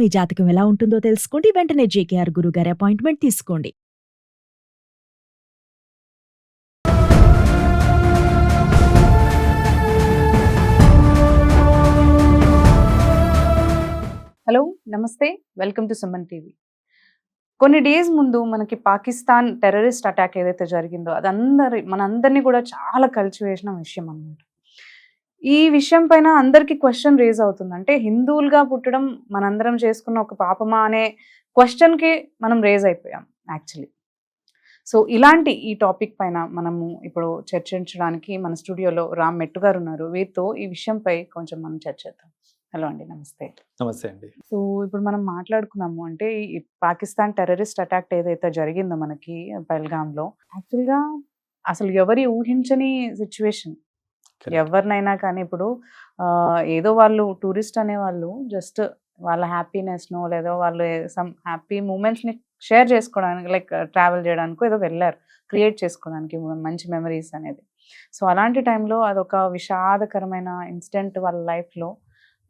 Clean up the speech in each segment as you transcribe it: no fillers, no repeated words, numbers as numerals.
మీ జాతకం ఎలా ఉంటుందో తెలుసుకోండి. వెంటనే జేకేఆర్ గురుగారి అపాయింట్మెంట్ తీసుకోండి. హలో, నమస్తే, వెల్కమ్ టు సుమన్ టీవీ. కొన్ని డేస్ ముందు మనకి పాకిస్తాన్ టెర్రరిస్ట్ అటాక్ ఏదైతే జరిగిందో అది మనందరినీ కూడా చాలా కలిచివేసిన విషయం అన్నమాట. ఈ విషయం పైన అందరికీ క్వశ్చన్ రేజ్ అవుతుంది. అంటే హిందువులుగా పుట్టడం మనందరం చేసుకున్న ఒక పాపమా అనే క్వశ్చన్కి మనం రేజ్ అయిపోయాం యాక్చువల్లీ. సో ఇలాంటి ఈ టాపిక్ పైన మనము ఇప్పుడు చర్చించడానికి మన స్టూడియోలో రామ్ మెట్టు గారు ఉన్నారు. వీరితో ఈ విషయంపై కొంచెం మనం చర్చిద్దాం. హలో అండి, నమస్తే. నమస్తే అండి. సో ఇప్పుడు మనం మాట్లాడుకున్నాము అంటే ఈ పాకిస్తాన్ టెర్రరిస్ట్ అటాక్ ఏదైతే జరిగిందో మనకి పహల్గామ్లో, యాక్చువల్గా అసలు ఎవరి ఊహించని సిచ్యువేషన్. ఎవరినైనా కానీ ఇప్పుడు ఏదో వాళ్ళు టూరిస్ట్ అనేవాళ్ళు జస్ట్ వాళ్ళ హ్యాపీనెస్నో లేదో వాళ్ళు సమ్ హ్యాపీ మూమెంట్స్ని షేర్ చేసుకోవడానికి, లైక్ ట్రావెల్ చేయడానికి ఏదో వెళ్ళారు, క్రియేట్ చేసుకోవడానికి మంచి మెమరీస్ అనేది. సో అలాంటి టైంలో అదొక విషాదకరమైన ఇన్సిడెంట్ వాళ్ళ లైఫ్లో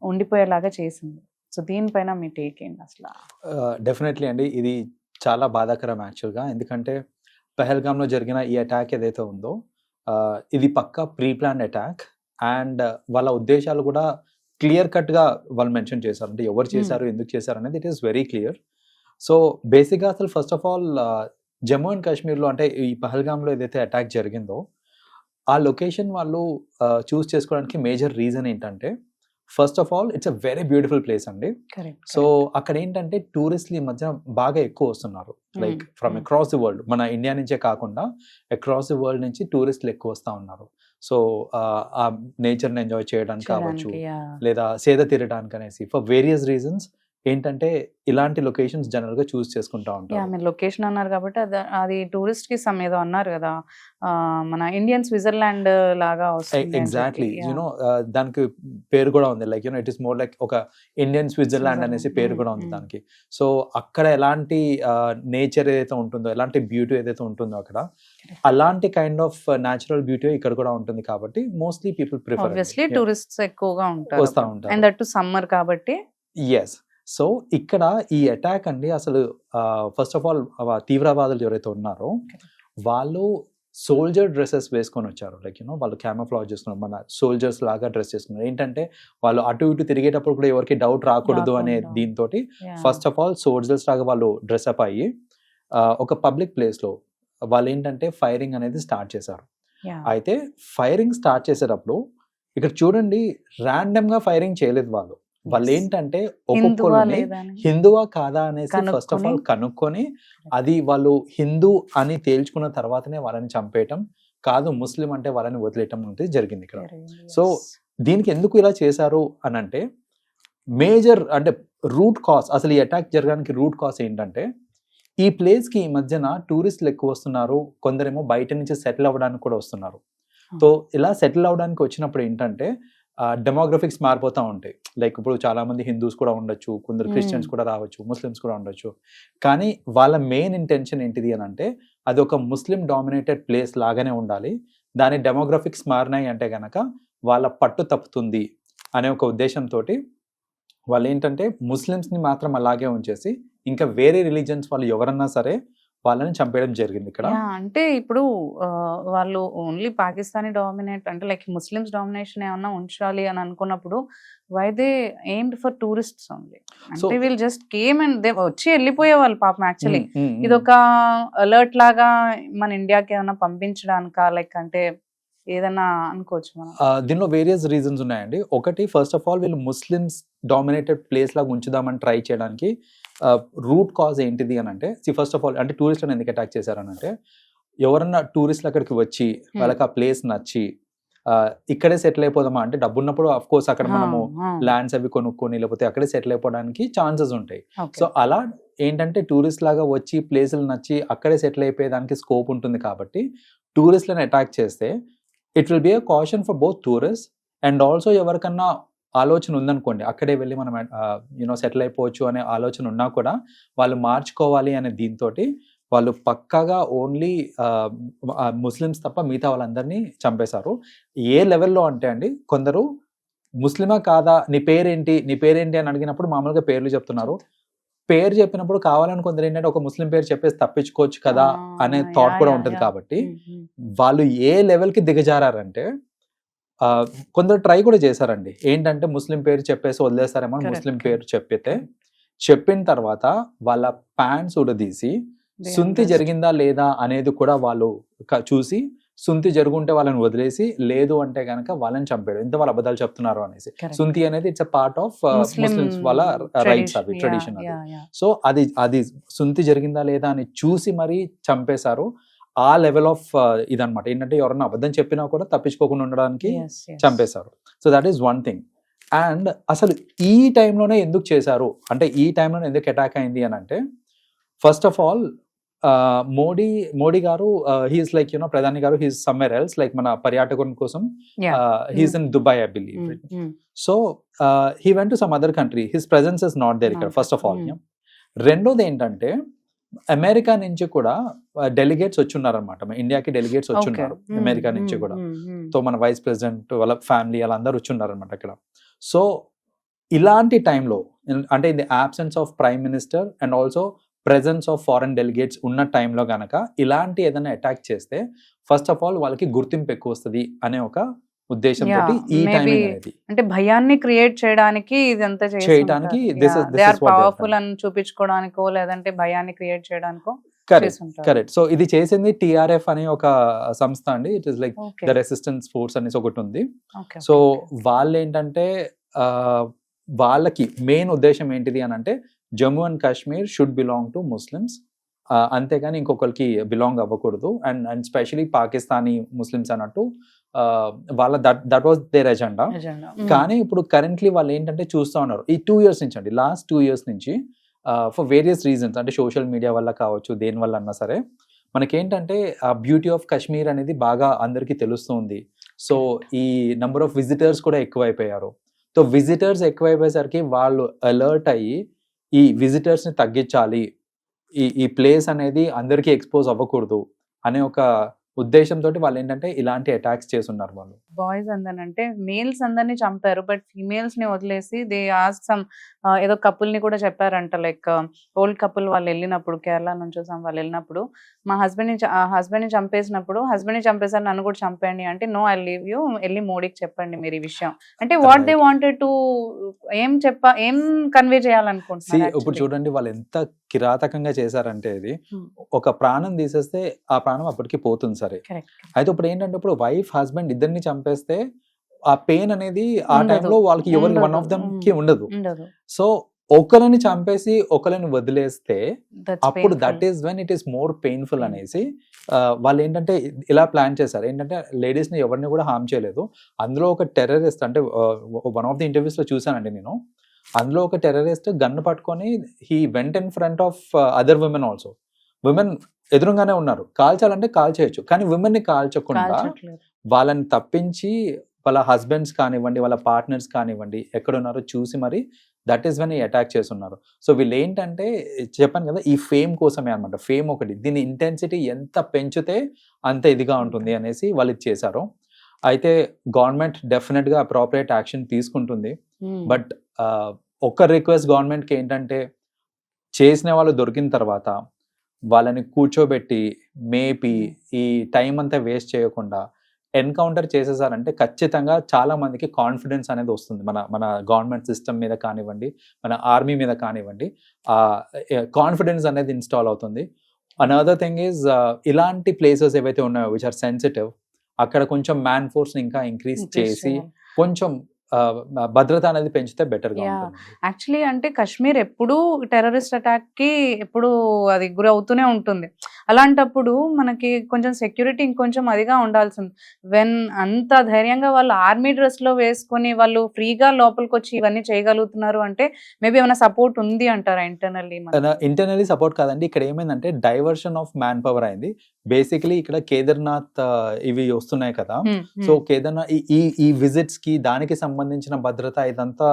ఉండిపోయేలాగా చేసింది. సో దీనిపైన మీ టేక్ ఏంటి అసలు? డెఫినెట్లీ అండి, ఇది చాలా బాధాకరం యాక్చువల్గా. ఎందుకంటే పహల్గామ్లో జరిగిన ఈ అటాక్ ఏదైతే ఉందో ఇది పక్కా ప్రీ ప్లాన్ అటాక్. అండ్ వాళ్ళ ఉద్దేశాలు కూడా క్లియర్ కట్గా వాళ్ళు మెన్షన్ చేశారు. అంటే ఎవరు చేశారు, ఎందుకు చేశారు అనేది it is very clear. So బేసిక్గా అసలు first of all Jammu and కాశ్మీర్లో, అంటే ఈ పహల్గామ్లో ఏదైతే అటాక్ జరిగిందో ఆ లొకేషన్ వాళ్ళు చూస్ చేసుకోవడానికి మేజర్ రీజన్ ఏంటంటే, first of all it's a very beautiful place అండి. సో అక్కడ ఏంటంటే టూరిస్టులు ఈ మధ్య బాగా ఎక్కువ వస్తున్నారు, like from across the world. మన ఇండియా నుంచే కాకుండా అక్రాస్ ది వరల్డ్ నుంచి టూరిస్టులు ఎక్కువ వస్తూ ఉన్నారు. సో ఆ నేచర్ని ఎంజాయ్ చేయడానికి కావచ్చు, లేదా సేద తీరడానికి అనేసి, ఫర్ వేరియస్ రీజన్స్ ఏంటంటే ఇలాంటి లొకేషన్స్ జనరల్ గా చూస్ చేసుకుంటా ఉంటారు. మీరు లొకేషన్ అన్నారు కాబట్టి అది టూరిస్ట్ కి ఏదో అన్నారు కదా, మన ఇండియన్ స్విట్జర్లాండ్ లాగా వస్తుంది. ఎగ్జాక్ట్లీ, యూనో దానికి పేరు కూడా ఉంది, like you know it is more like ఒక ఇండియన్ స్విట్జర్లాండ్ అనేసి పేరు కూడా ఉంది దానికి. సో అక్కడ ఎలాంటి నేచర్ ఏదైతే ఉంటుందో, ఎలాంటి బ్యూటీ ఏదైతే ఉంటుందో అక్కడ, అలాంటి కైండ్ ఆఫ్ న్యాచురల్ బ్యూటీ ఇక్కడ కూడా ఉంటుంది. కాబట్టి mostly people prefer, obviously tourists ఎక్కువగా ఉంటారు, వస్తూ ఉంటారు. అండ్ దట్ టు సమ్మర్ కాబట్టి. ఎస్. సో ఇక్కడ ఈ అటాక్ అండి అసలు ఫస్ట్ ఆఫ్ ఆల్ తీవ్రవాదులు ఎవరైతే ఉన్నారో వాళ్ళు సోల్జర్ డ్రెస్సెస్ వేసుకొని వచ్చారు. లైక్ యూనో వాళ్ళు క్యామోఫ్లాజ్ చేసుకున్నారు, మన సోల్జర్స్ లాగా డ్రెస్ చేసుకున్నారు. ఏంటంటే వాళ్ళు అటు ఇటు తిరిగేటప్పుడు కూడా ఎవరికి డౌట్ రాకూడదు అనే దీంతో ఫస్ట్ ఆఫ్ ఆల్ సోల్జర్స్ లాగా వాళ్ళు డ్రెస్అప్ అయ్యి ఒక పబ్లిక్ ప్లేస్లో వాళ్ళు ఏంటంటే ఫైరింగ్ అనేది స్టార్ట్ చేశారు. అయితే ఫైరింగ్ స్టార్ట్ చేసేటప్పుడు ఇక్కడ చూడండి, ర్యాండమ్గా ఫైరింగ్ చేయలేదు వాళ్ళు. వాళ్ళు ఏంటంటే ఒక్కొక్కరిని హిందువా కాదా అనేసి ఫస్ట్ ఆఫ్ ఆల్ కనుక్కొని, అది వాళ్ళు హిందూ అని తేల్చుకున్న తర్వాతనే వాళ్ళని చంపేయటం, కాదు ముస్లిం అంటే వాళ్ళని వదిలేయటం అనేది జరిగింది ఇక్కడ. సో దీనికి ఎందుకు ఇలా చేశారు అని అంటే, మేజర్ అంటే రూట్ కాజ్, అసలు ఈ అటాక్ జరగడానికి రూట్ కాజ్ ఏంటంటే, ఈ ప్లేస్కి ఈ మధ్యన టూరిస్టులు ఎక్కువ వస్తున్నారు, కొందరేమో బయట నుంచి సెటిల్ అవ్వడానికి కూడా వస్తున్నారు. సో ఇలా సెటిల్ అవ్వడానికి వచ్చినప్పుడు ఏంటంటే డెమోగ్రఫిక్స్ మారిపోతూ ఉంటాయి. లైక్ ఇప్పుడు చాలా మంది హిందూస్ కూడా ఉండొచ్చు, కొందరు క్రిస్టియన్స్ కూడా రావచ్చు, ముస్లిమ్స్ కూడా ఉండొచ్చు. కానీ వాళ్ళ మెయిన్ ఇంటెన్షన్ ఏంటిది అని అంటే, అది ఒక ముస్లిం డామినేటెడ్ ప్లేస్ లాగానే ఉండాలి. దాని డెమోగ్రఫిక్స్ మారినాయి అంటే కనుక వాళ్ళ పట్టు తప్పుతుంది అనే ఒక ఉద్దేశంతో వాళ్ళు ఏంటంటే ముస్లిమ్స్ని మాత్రం అలాగే ఉంచేసి ఇంకా వేరే రిలీజియన్స్ వాళ్ళు ఎవరన్నా సరే వాళ్ళని చంపేయడం జరిగింది ఇక్కడ. అంటే ఇప్పుడు వాళ్ళు ఓన్లీ పాకిస్తానీ డామినేట్, అంటే లైక్ ముస్లిమ్స్ డామినేషన్ ఏమన్నా ఉంచాలి అని అనుకున్నప్పుడు why they aimed for tourists only? అంటే వీళ్ళు జస్ట్ కేమ్ అండ్ దే వచ్చి వెళ్ళిపోయే వాళ్ళు పాపం. యాక్చువల్లీ ఇది ఒక అలర్ట్ లాగా మన ఇండియాకి ఏమైనా పంపించడానికా, లైక్ అంటే ఏదన్నా అనుకోవచ్చు మనం. దీనిలో వేరియస్ రీజన్స్ ఉన్నాయండి. ఒకటి, ఫస్ట్ ఆఫ్ ఆల్ వీళ్ళు ముస్లిమ్స్ డామినేటెడ్ ప్లేస్ లాగా ఉంచుదామని ట్రై చేయడానికి రూట్ కాజ్ ఏంటిది అని అంటే, ఫస్ట్ ఆఫ్ ఆల్ అంటే టూరిస్టులను ఎందుకు అటాక్ చేశారని అంటే, ఎవరన్నా టూరిస్టులు అక్కడికి వచ్చి వాళ్ళకి ఆ ప్లేస్ నచ్చి ఇక్కడే సెటిల్ అయిపోదామా అంటే, డబ్బు ఉన్నప్పుడు అఫ్ కోర్స్ అక్కడ మనము ల్యాండ్స్ అవి కొనుక్కొని లేకపోతే అక్కడే సెటిల్ అయిపోవడానికి ఛాన్సెస్ ఉంటాయి. సో అలా ఏంటంటే టూరిస్ట్ లాగా వచ్చి ప్లేసులు నచ్చి అక్కడే సెటిల్ అయిపోయేదానికి స్కోప్ ఉంటుంది. కాబట్టి టూరిస్టులను అటాక్ చేస్తే it will be a caution for both tourist and also ఎవరికన్నా ఆలోచన ఉందనుకోండి, అక్కడే వెళ్ళి మనం యూనో సెటిల్ అయిపోవచ్చు అనే ఆలోచన ఉన్నా కూడా వాళ్ళు మార్చుకోవాలి అనే దీంతో వాళ్ళు పక్కాగా ఓన్లీ ముస్లిమ్స్ తప్ప మిగతా వాళ్ళందరినీ చంపేశారు. ఏ లెవెల్లో అంటే అండి, కొందరు ముస్లిమా కాదా, నీ పేరేంటి అని అడిగినప్పుడు మామూలుగా పేర్లు చెప్తున్నారు. పేరు చెప్పినప్పుడు కావాలని కొందరు ఏంటంటే ఒక ముస్లిం పేరు చెప్పేసి తప్పించుకోవచ్చు కదా అనే థాట్ కూడా ఉంటది. కాబట్టి వాళ్ళు ఏ లెవెల్ కి దిగజారంటే కొందరు ట్రై కూడా చేశారండి. ఏంటంటే ముస్లిం పేరు చెప్పేసి వదిలేస్తారేమో, ముస్లిం పేరు చెప్పిన తర్వాత వాళ్ళ ప్యాంట్స్ ఉడదీసి సుంతి జరిగిందా లేదా అనేది కూడా వాళ్ళు చూసి, సుంతి జరుగుంటే వాళ్ళని వదిలేసి, లేదు అంటే గనక వాళ్ళని చంపాడు. ఎంత వాళ్ళు అబద్ధాలు చెప్తున్నారు అనేసి. సుంతి అనేది it's a part of Muslims వాళ్ళ రైట్స్, అవి ట్రెడిషన్. సో అది సుంతి జరిగిందా లేదా అని చూసి మరీ చంపేశారు. ఆ లెవెల్ ఆఫ్ ఇదనమాట. ఏంటంటే ఎవరన్నా అబద్ధం చెప్పినా కూడా తప్పించుకోకుండా ఉండడానికి చంపేశారు. So that is one thing. And అసలు ఈ టైంలోనే ఎందుకు చేశారు అంటే, ఈ టైంలోనే ఎందుకు అటాక్ అయింది అని అంటే, ఫస్ట్ ఆఫ్ ఆల్ మోడీ గారు హీఈస్ లైక్ యునో ప్రధాని గారు హీఈస్ సమ్వేర్ ఎల్స్, లైక్ మన పర్యాటకుల కోసం he's in Dubai I believe. So he went to some other country, his presence is not there ఇక్కడ ఫస్ట్ ఆఫ్ ఆల్. రెండోది ఏంటంటే అమెరికా నుంచి కూడా డెలిగేట్స్ వచ్చున్నారనమాట, ఇండియాకి డెలిగేట్స్ వచ్చున్నారు అమెరికా నుంచి కూడా. సో మన వైస్ ప్రెసిడెంట్ వాళ్ళ ఫ్యామిలీ వాళ్ళందరూ వచ్చున్నారనమాట అక్కడ. సో ఇలాంటి టైంలో అంటే in the absence of prime minister and also presence of foreign delegates ఉన్న టైంలో గనక ఇలాంటి ఏదైనా అటాక్ చేస్తే ఫస్ట్ ఆఫ్ ఆల్ వాళ్ళకి గుర్తింపు ఎక్కువ వస్తుంది అనే ఒక ఉద్దేశంతో ఈ టైమింగ్ అనేది, అంటే భయాన్ని క్రియేట్ చేయడానికి ఇదంతా చేయడానికి పవర్ఫుల్ అని చూపించుకోవడానికో లేదంటే భయాన్ని క్రియేట్ చేయడానికో. కరెక్ట్. సో ఇది చేసింది టిఆర్ఎఫ్ అనే ఒక సంస్థ అండి. It is like the resistance force అనేసి ఒకటి ఉంది. సో వాళ్ళు ఏంటంటే వాళ్ళకి మెయిన్ ఉద్దేశం ఏంటిది అని అంటే, Jammu and Kashmir should belong to Muslims, అంతేగాని ఇంకొకరికి బిలాంగ్ అవ్వకూడదు. అండ్ స్పెషలీ పాకిస్తానీ ముస్లిమ్స్ అన్నట్టు వాళ్ళ దట్ వాజ్ దేర్ ఎజెండా. కానీ ఇప్పుడు కరెంట్లీ వాళ్ళు ఏంటంటే చూస్తూ ఉన్నారు ఈ 2 years నుంచి అండి, లాస్ట్ 2 years నుంచి ఫర్ వేరియస్ రీజన్స్, అంటే సోషల్ మీడియా వల్ల కావచ్చు, దేని వల్ల అన్నా సరే మనకేంటంటే ఆ బ్యూటీ ఆఫ్ కాశ్మీర్ అనేది బాగా అందరికీ తెలుస్తుంది. సో ఈ నెంబర్ ఆఫ్ విజిటర్స్ కూడా ఎక్కువైపోయారు. సో విజిటర్స్ ఎక్కువైపోయేసరికి వాళ్ళు అలర్ట్ అయ్యి ఈ విజిటర్స్ని తగ్గించాలి, ఈ ప్లేస్ అనేది అందరికీ ఎక్స్పోజ్ అవ్వకూడదు అనే ఒక ఉద్దేశంతో వాళ్ళు ఏంటంటే ఇలాంటి అటాక్స్ చేస్తున్నారు. వాళ్ళు బాయ్స్ అందరంటే మేల్స్ అందరినీ చంపారు, బట్ ఫీమేల్స్ ని వదిలేసి దే ఆస్క్ సమ్ ఏదో కపుల్ ని కూడా చెప్పారంట, లైక్ ఓల్డ్ కపుల్ వాళ్ళు వెళ్ళినప్పుడు, కేరళ నుంచి వాళ్ళు వెళ్ళినప్పుడు, మా హస్బెండ్ ని చంపేసినప్పుడు, హస్బెండ్ ని చంపేసారు నన్ను కూడా చంపండి అంటే, నో ఐ లీవ్ యూ, వెళ్ళి మోడీకి చెప్పండి మీరు ఈ విషయం అంటే. వాట్ దే వాంటెడ్ టు ఏం కన్వే చేయాలనుకుంటున్నారు? ఇప్పుడు చూడండి వాళ్ళు ఎంత కిరాతకంగా చేశారంటే, ఇది ఒక ప్రాణం తీసేస్తే ఆ ప్రాణం అప్పటికి పోతుంది సరే. అయితే ఇప్పుడు ఏంటంటే, ఇప్పుడు వైఫ్ హస్బెండ్ ఇద్దరిని చంపేస్తే ఆ పెయిన్ అనేది ఆ టైంలో వాళ్ళకి ఎవరు వన్ ఆఫ్ దమ్ కి ఉండదు. సో ఒకరిని చంపేసి ఒకరిని వదిలేస్తే అప్పుడు that is when it is more painful అనేసి వాళ్ళు ఏంటంటే ఇలా ప్లాన్ చేశారు. ఏంటంటే లేడీస్ ని ఎవరిని కూడా హార్మ్ చేయలేదు. అందులో ఒక టెర్రరిస్ట్, అంటే వన్ ఆఫ్ ది ఇంటర్వ్యూస్ లో చూసానండి నేను, అందులో ఒక టెర్రరిస్ట్ గన్ను పట్టుకొని he went in front of other women also. Women ఎదురుగానే ఉన్నారు, కాల్చాలంటే కాల్ చేయొచ్చు, కానీ విమెన్ ని కాల్చకుండా వాళ్ళని తప్పించి వాళ్ళ హస్బెండ్స్ కానివ్వండి, వాళ్ళ పార్ట్నర్స్ కానివ్వండి ఎక్కడున్నారో చూసి మరి దట్ ఈస్ వెన్ ఈ అటాక్ చేస్తున్నారు. సో వీళ్ళు ఏంటంటే చెప్పాను కదా, ఈ ఫేమ్ కోసమే అనమాట. ఫేమ్ ఒకటి, దీని ఇంటెన్సిటీ ఎంత పెంచితే అంత ఇదిగా ఉంటుంది అనేసి వాళ్ళు ఇది చేశారు. అయితే గవర్నమెంట్ డెఫినెట్ గా అప్రోప్రియేట్ యాక్షన్ తీసుకుంటుంది. బట్ ఒక్క రిక్వెస్ట్ గవర్నమెంట్కి ఏంటంటే, చేసిన వాళ్ళు దొరికిన తర్వాత వాళ్ళని కూర్చోబెట్టి మేపి ఈ టైం అంతా వేస్ట్ చేయకుండా ఎన్కౌంటర్ చేసేసారంటే ఖచ్చితంగా చాలా మందికి కాన్ఫిడెన్స్ అనేది వస్తుంది. మన గవర్నమెంట్ సిస్టమ్ మీద కానివ్వండి, మన ఆర్మీ మీద కానివ్వండి, కాన్ఫిడెన్స్ అనేది ఇన్స్టాల్ అవుతుంది. అనదర్ థింగ్ ఈజ్ ఇలాంటి ప్లేసెస్ ఏవైతే ఉన్నాయో విచ్ ఆర్ సెన్సిటివ్, అక్కడ కొంచెం మ్యాన్ ఫోర్స్ ఇంకా ఇంక్రీజ్ చేసి కొంచెం భద్రత అనేది పెంచితే బెటర్ గా ఉంటుంది. యాక్చువల్లీ అంటే కాశ్మీర్ ఎప్పుడు టెర్రరిస్ట్ అటాక్ కి ఎప్పుడు అది గురి అవుతూనే ఉంటుంది. అలాంటప్పుడు మనకి కొంచెం సెక్యూరిటీ ఇంకొంచెం అదిగా ఉండాల్సింది. వెన్ అంత ధైర్యంగా వాళ్ళు ఆర్మీ డ్రెస్ లో వేసుకొని వాళ్ళు ఫ్రీగా లోపలికి వచ్చి ఇవన్నీ చేయగలుగుతున్నారు అంటే మేబీ ఏమైనా సపోర్ట్ ఉంది అంటారా ఇంటర్నల్లీ సపోర్ట్ కాదండి. ఇక్కడ ఏమైందంటే డైవర్షన్ ఆఫ్ మ్యాన్ పవర్ అయింది. బేసికలీ ఇక్కడ కేదార్నాథ్ ఇవి వస్తున్నాయి కదా, సో కేదార్నాథ్ ఈ విజిట్స్ కి దానికి సంబంధించిన భద్రత ఇదంతా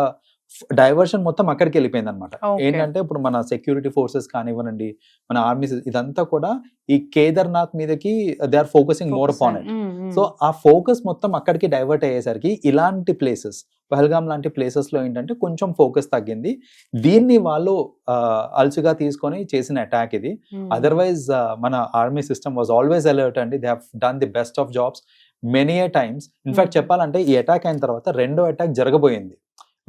డైవర్షన్ మొత్తం అక్కడికి వెళ్ళిపోయింది అనమాట. Okay. ఏంటంటే ఇప్పుడు మన సెక్యూరిటీ ఫోర్సెస్ కానివ్వనండి, మన ఆర్మీ ఇదంతా కూడా ఈ కేదార్నాథ్ మీదకి they are focusing more upon it. So ఆ ఫోకస్ మొత్తం అక్కడికి డైవర్ట్ అయ్యేసరికి ఇలాంటి ప్లేసెస్, పహల్గామ్ లాంటి ప్లేసెస్ లో ఏంటంటే కొంచెం ఫోకస్ తగ్గింది. దీన్ని వాళ్ళు అల్చుగా తీసుకొని చేసిన అటాక్ ఇది. అదర్వైజ్ మన army system was always alert అండి. They have done the best of jobs many a times. In fact చెప్పాలంటే ఈ అటాక్ అయిన తర్వాత రెండో అటాక్ జరగబోయింది,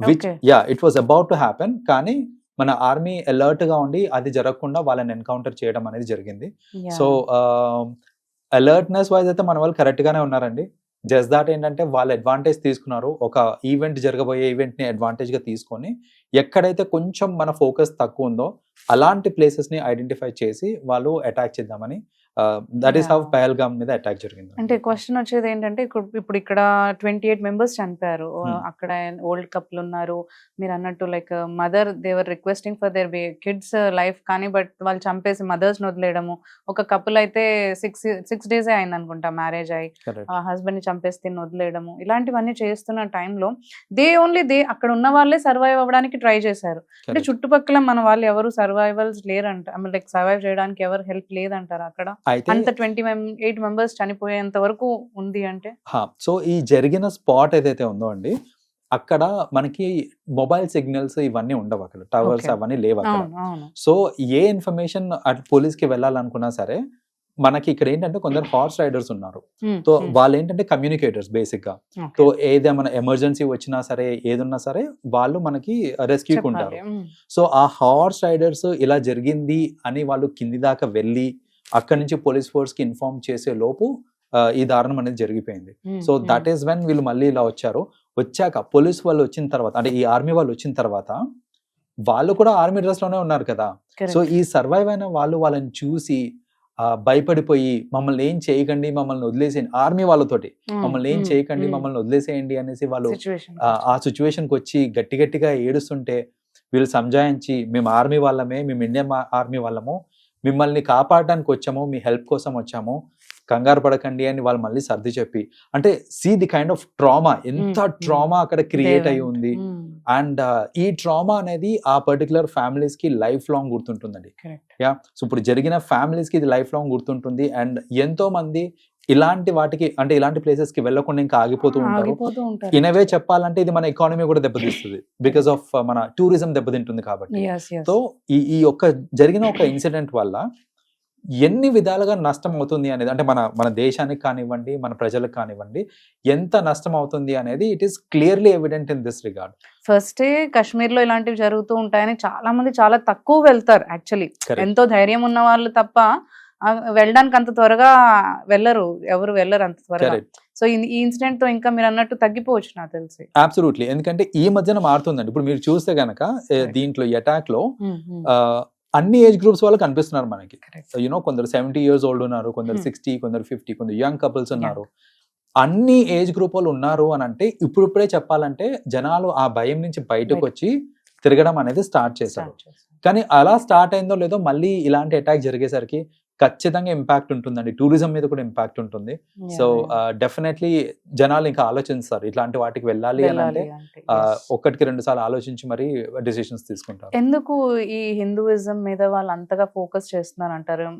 which it was about to happen. కానీ మన ఆర్మీ అలర్ట్ గా ఉండి అది జరగకుండా వాళ్ళని ఎన్కౌంటర్ చేయడం అనేది జరిగింది. సో అలర్ట్నెస్ వైజ్ అయితే మన వాళ్ళు కరెక్ట్ గానే ఉన్నారండి. జస్ట్ దాట్ ఏంటంటే వాళ్ళు అడ్వాంటేజ్ తీసుకున్నారు. ఒక ఈవెంట్ జరగబోయే ఈవెంట్ ని అడ్వాంటేజ్ గా తీసుకొని ఎక్కడైతే కొంచెం మన ఫోకస్ తక్కువ ఉందో అలాంటి ప్లేసెస్ ని ఐడెంటిఫై చేసి వాళ్ళు అటాక్ చేద్దామని, దట్ ఈస్ హౌ పహల్గామ్ మీద అటాక్ జరిగింది. అంటే క్వశ్చన్ వచ్చేది ఏంటంటే ఇప్పుడు ఇక్కడ 28 మెంబర్స్ చనిపోయారు. అక్కడ ఓల్డ్ కపుల్ ఉన్నారు. మీరు అన్నట్టు like mother they were requesting for their kids life, కానీ బట్ వాళ్ళు చంపేసి మదర్స్ వదిలేయడము. ఒక కపుల్ అయితే 6 days అయింది అనుకుంటా మ్యారేజ్ అయ్యి, హస్బెండ్ ని చంపేసి తిని వదిలేయడము. ఇలాంటివన్నీ చేస్తున్న టైంలో దే అక్కడ ఉన్న వాళ్ళే సర్వైవ్ అవ్వడానికి ట్రై చేశారు. అంటే చుట్టుపక్కల మన వాళ్ళు ఎవరు సర్వైవల్స్ లేరంట, లైక్ సర్వైవ్ చేయడానికి ఎవరు హెల్ప్ లేదంటారు అక్కడ. అంత 28 మెంబర్స్ చనిపోయేంత వరకు ఉంది అంటే. సో ఈ జరిగిన స్పాట్ ఏదైతే ఉందో అండి, అక్కడ మనకి మొబైల్ సిగ్నల్స్ ఇవన్నీ ఉండవు, అక్కడ టవర్స్ అవన్నీ లేవు అక్కడ. సో ఏ ఇన్ఫర్మేషన్ అటు పోలీస్ కి వెళ్ళాలనుకున్నా సరే మనకి ఇక్కడ ఏంటంటే కొందరు హార్స్ రైడర్స్ ఉన్నారు. సో వాళ్ళు ఏంటంటే కమ్యూనికేటర్స్ బేసిక్ గా. సో ఏదేమైనా ఎమర్జెన్సీ వచ్చినా సరే ఏదున్నా సరే వాళ్ళు మనకి రెస్క్యూకి ఉంటారు. సో ఆ హార్స్ రైడర్స్ ఇలా జరిగింది అని వాళ్ళు కింది దాకా వెళ్ళి అక్కడి నుంచి పోలీస్ ఫోర్స్ కి ఇన్ఫార్మ్ చేసే లోపు ఈ దారుణం అనేది జరిగిపోయింది. సో దట్ ఈస్ వెన్ వీళ్ళు మళ్ళీ ఇలా వచ్చాక పోలీస్ వాళ్ళు వచ్చిన తర్వాత, అంటే ఈ ఆర్మీ వాళ్ళు వచ్చిన తర్వాత వాళ్ళు కూడా ఆర్మీ డ్రెస్ లోనే ఉన్నారు కదా. సో ఈ సర్వైవ్ అయిన వాళ్ళని చూసి భయపడిపోయి మమ్మల్ని ఏం చేయకండి, మమ్మల్ని వదిలేసేయండి, ఆర్మీ వాళ్ళతోటి మమ్మల్ని ఏం చేయకండి, మమ్మల్ని వదిలేసేయండి అనేసి వాళ్ళు ఆ సిచ్యువేషన్ కి వచ్చి గట్టిగా ఏడుస్తుంటే వీళ్ళు సంజాయించి మేము ఆర్మీ వాళ్ళమే, మేము ఇండియన్ ఆర్మీ వాళ్ళము, మిమ్మల్ని కాపాడడానికి వచ్చాము, మీ హెల్ప్ కోసం వచ్చాము, కంగారు పడకండి అని వాళ్ళు మళ్ళీ సర్ది చెప్పి, అంటే see the kind of trauma, ఎంత ట్రామా అక్కడ క్రియేట్ అయి ఉంది. అండ్ ఈ ట్రామా అనేది ఆ పర్టికులర్ ఫ్యామిలీస్ కి లైఫ్ లాంగ్ గుర్తుంటుందండి. సో ఇప్పుడు జరిగిన ఫ్యామిలీస్ కి ఇది లైఫ్ లాంగ్ గుర్తుంటుంది. అండ్ ఎంతో మంది ఇలాంటి వాటికి, అంటే ఇలాంటి ప్లేసెస్ కి వెళ్ళకుండా ఇంకా ఆగిపోతూ ఉంటారు. ఇనవే చెప్పాలంటే ఇది మన ఎకానమీ కూడా దెబ్బతీస్తుంది, బికాస్ ఆఫ్ మన టూరిజం దెబ్బతింటుంది కాబట్టి. సో ఈ జరిగిన ఒక ఇన్సిడెంట్ వల్ల ఎన్ని విధాలుగా నష్టం అవుతుంది అనేది, అంటే మన దేశానికి కానివ్వండి, మన ప్రజలకు కానివ్వండి, ఎంత నష్టం అవుతుంది అనేది it is clearly evident in this regard. ఫస్టే కాశ్మీర్ లో ఇలాంటివి జరుగుతూ ఉంటాయని చాలా మంది చాలా తక్కువ వెళ్తారు. యాక్చువల్లీ ఎంతో ధైర్యం ఉన్న వాళ్ళు తప్ప వెళ్ళడానికి అంత త్వరగా ఎవరు వెళ్ళరు అంత త్వరగా. సో ఈ ఇన్సిడెంట్ తో ఇంకా మీరు అన్నట్టు తగ్గిపోవచ్చు నాకు తెలిసి. అబ్సల్యూట్లీ, ఎందుకంటే ఈ మధ్యన మారుతుందండి. ఇప్పుడు మీరు చూస్తే గనక దీంట్లో ఈ అటాక్ లో అన్ని ఏజ్ గ్రూప్స్ వాళ్ళు కనిపిస్తున్నారు మనకి. యూనో కొందరు 70 years old ఉన్నారు, కొందరు 60, కొందరు 50, కొందరు యంగ్ కపుల్స్ ఉన్నారు. అన్ని ఏజ్ గ్రూప్ వాళ్ళు ఉన్నారు అని అంటే ఇప్పుడే చెప్పాలంటే జనాలు ఆ భయం నుంచి బయటకు వచ్చి తిరగడం అనేది స్టార్ట్ చేశారు. కానీ అలా స్టార్ట్ అయిందో లేదో మళ్ళీ ఇలాంటి అటాక్ జరిగేసరికి ఖచ్చితంగా ఇంపాక్ట్ ఉంటుందండి, టూరిజం మీద కూడా ఇంపాక్ట్ ఉంటుంది. సో డెఫినెట్లీ జనాలు ఇంకా ఆలోచిస్తారు ఇట్లాంటి వాటికి వెళ్ళాలి అని అంటే 1-2 సార్లు ఆలోచించి మరి డిసిషన్స్ తీసుకుంటారు. ఎందుకు ఈ హిందూయిజం మీద వాళ్ళు అంతగా ఫోకస్ చేస్తున్నారు అంటారు?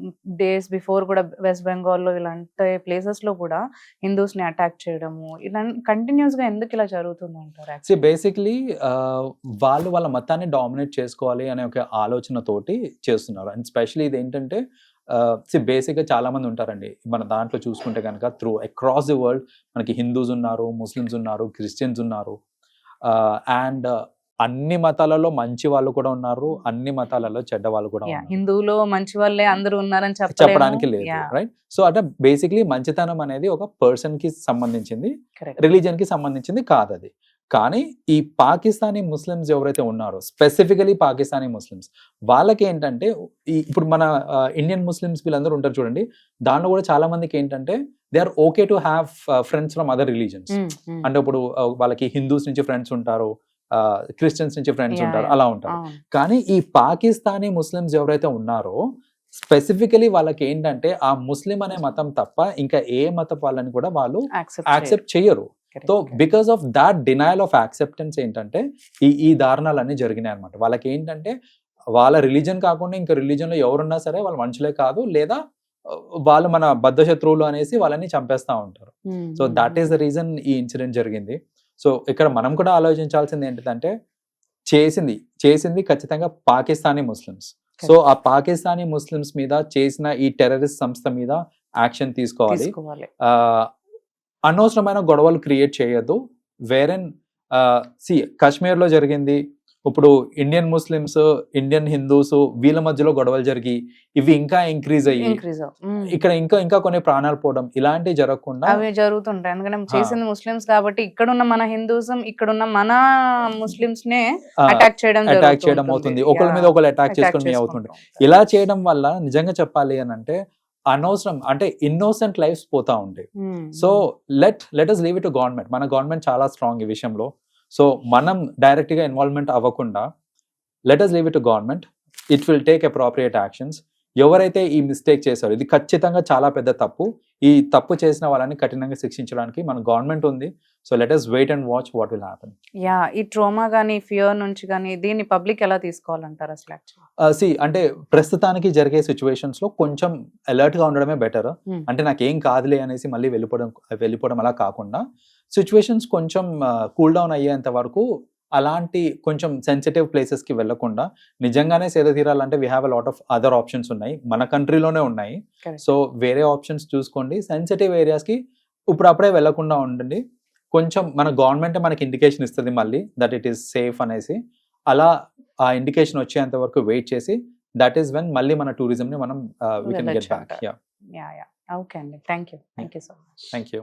డేస్ బిఫోర్ కూడా వెస్ట్ బెంగాల్లో ఇలాంటి ప్లేసెస్ లో కూడా హిందూస్ ని అటాక్ చేయడము ఇలా కంటిన్యూస్ గా ఎందుకు ఇలా జరుగుతుంది అంటారు? బేసిక్లీ వాళ్ళు వాళ్ళ మతాన్ని డామినేట్ చేసుకోవాలి అనే ఒక ఆలోచనతోటి చేస్తున్నారు. అండ్ స్పెషల్లీ ఇది ఏంటంటే బేసిక్గా చాలా మంది ఉంటారండి మన దాంట్లో చూసుకుంటే కనుక అక్రాస్ ది వరల్డ్ మనకి హిందూస్ ఉన్నారు, ముస్లిమ్స్ ఉన్నారు, క్రిస్టియన్స్ ఉన్నారు. అండ్ అన్ని మతాలలో మంచి వాళ్ళు కూడా ఉన్నారు, అన్ని మతాలలో చెడ్డ వాళ్ళు కూడా ఉన్నారు. హిందువులో మంచి వాళ్ళే అందరూ ఉన్నారని చెప్పడానికి లేదు, రైట్? సో అంటే బేసిక్లీ మంచితనం అనేది ఒక పర్సన్ కి సంబంధించింది, రిలీజియన్ కి సంబంధించింది కాదు అది. కానీ ఈ పాకిస్తానీ ముస్లిమ్స్ ఎవరైతే ఉన్నారో, స్పెసిఫికలీ పాకిస్తానీ ముస్లిమ్స్, వాళ్ళకి ఏంటంటే ఇప్పుడు మన ఇండియన్ ముస్లిమ్స్ వీళ్ళందరూ ఉంటారు చూడండి, దాంట్లో కూడా చాలా మందికి ఏంటంటే they are okay to have friends from other religions. అంటే ఇప్పుడు వాళ్ళకి హిందూస్ నుంచి ఫ్రెండ్స్ ఉంటారు, క్రిస్టియన్స్ నుంచి ఫ్రెండ్స్ ఉంటారు, అలా ఉంటారు. కానీ ఈ పాకిస్తానీ ముస్లిమ్స్ ఎవరైతే ఉన్నారో స్పెసిఫికలీ వాళ్ళకి ఏంటంటే ఆ ముస్లిం అనే మతం తప్ప ఇంకా ఏ మతం వాళ్ళని కూడా వాళ్ళు యాక్సెప్ట్ చేయరు. Correct, so correct. Because of that denial of acceptance ఏంటంటే ఈ దారుణాలన్నీ జరిగినాయి అనమాట. వాళ్ళకి ఏంటంటే వాళ్ళ రిలీజన్ కాకుండా ఇంకా రిలీజన్లో ఎవరున్నా సరే వాళ్ళు మనుషులే కాదు, లేదా వాళ్ళు మన బద్ధ శత్రువులు అనేసి వాళ్ళని చంపేస్తూ ఉంటారు. So that is the reason ఈ ఇన్సిడెంట్ జరిగింది. సో ఇక్కడ మనం కూడా ఆలోచించాల్సింది ఏంటంటే చేసింది ఖచ్చితంగా పాకిస్తానీ ముస్లిమ్స్. సో ఆ పాకిస్తానీ ముస్లిమ్స్ మీద చేసిన ఈ టెర్రరిస్ట్ సంస్థ మీద యాక్షన్ తీసుకోవాలి. తీసుకోవాలి. అనవసరమైన గొడవలు క్రియేట్ చేయొద్దు. వేరెన్ కాశ్మీర్లో జరిగింది, ఇప్పుడు ఇండియన్ ముస్లిమ్స్, ఇండియన్ హిందూస్ వీళ్ళ మధ్యలో గొడవలు జరిగి ఇవి ఇంకా ఇంక్రీజ్ అయ్యి Increase ఇక్కడ ఇంకా కొన్ని ప్రాణాలు పోవడం ఇలాంటివి జరగకుండా అవి జరుగుతుంటాయి. ఎందుకంటే చేసింది ముస్లిమ్స్ కాబట్టి ఇక్కడున్న మన హిందూసం ఇక్కడున్న మన ముస్లిమ్స్ నే అటాక్ చేయడం అవుతుంది. ఒకరి మీద ఒకరు అటాక్ చేసుకుని అవుతుంది. ఇలా చేయడం వల్ల నిజంగా చెప్పాలి అని అంటే అనవసరం అంటే ఇన్నోసెంట్ లైఫ్స్ పోతా ఉంటాయి. So let us leave it to government. మన గవర్నమెంట్ చాలా స్ట్రాంగ్ ఈ విషయంలో. సో మనం డైరెక్ట్ గా ఇన్వాల్వ్మెంట్ అవ్వకుండా let us leave it to government. It will take appropriate actions. ఎవరైతే ఈ మిస్టేక్ చేశారో ఇది ఖచ్చితంగా చాలా పెద్ద తప్పు. ఈ తప్పు చేసిన వాళ్ళని కఠినంగా శిక్షించడానికి మన గవర్నమెంట్ ఉంది. So let us wait and watch what will happen. ఈ ట్రోమా గానీ ఫియర్ నుంచి గానీ దీన్ని పబ్లిక్ ఎలా తీసుకోవాలంటారు అసలు? అంటే ప్రస్తుతానికి జరిగే సిచ్యువేషన్స్ లో కొంచెం అలర్ట్ గా ఉండడమే బెటర్. అంటే నాకేం కాదులే అనేసి మళ్ళీ వెళ్ళిపోవడం అలా కాకుండా సిచ్యువేషన్స్ కొంచెం కూల్ డౌన్ అయ్యేంత వరకు అలాంటి కొంచెం సెన్సిటివ్ ప్లేసెస్ కి వెళ్లకుండా నిజంగానే సేద తీరాలంటే we have a lot of other options ఉన్నాయి, మన కంట్రీలోనే ఉన్నాయి. Correct. సో వేరే ఆప్షన్స్ చూసుకోండి. సెన్సిటివ్ ఏరియాస్ కి ఇప్పుడప్పుడే వెళ్లకుండా ఉండండి. కొంచెం మన గవర్నమెంట్ మనకి ఇండికేషన్ ఇస్తుంది మళ్ళీ దట్ ఇట్ ఈస్ సేఫ్ అనేసి. అలా ఆ ఇండికేషన్ వచ్చేంత వరకు వెయిట్ చేసి దట్ ఈస్ వెన్ మళ్ళీ మన టూరిజం ని మనం we can get back. Okay అండి, thank you so much. Thank you.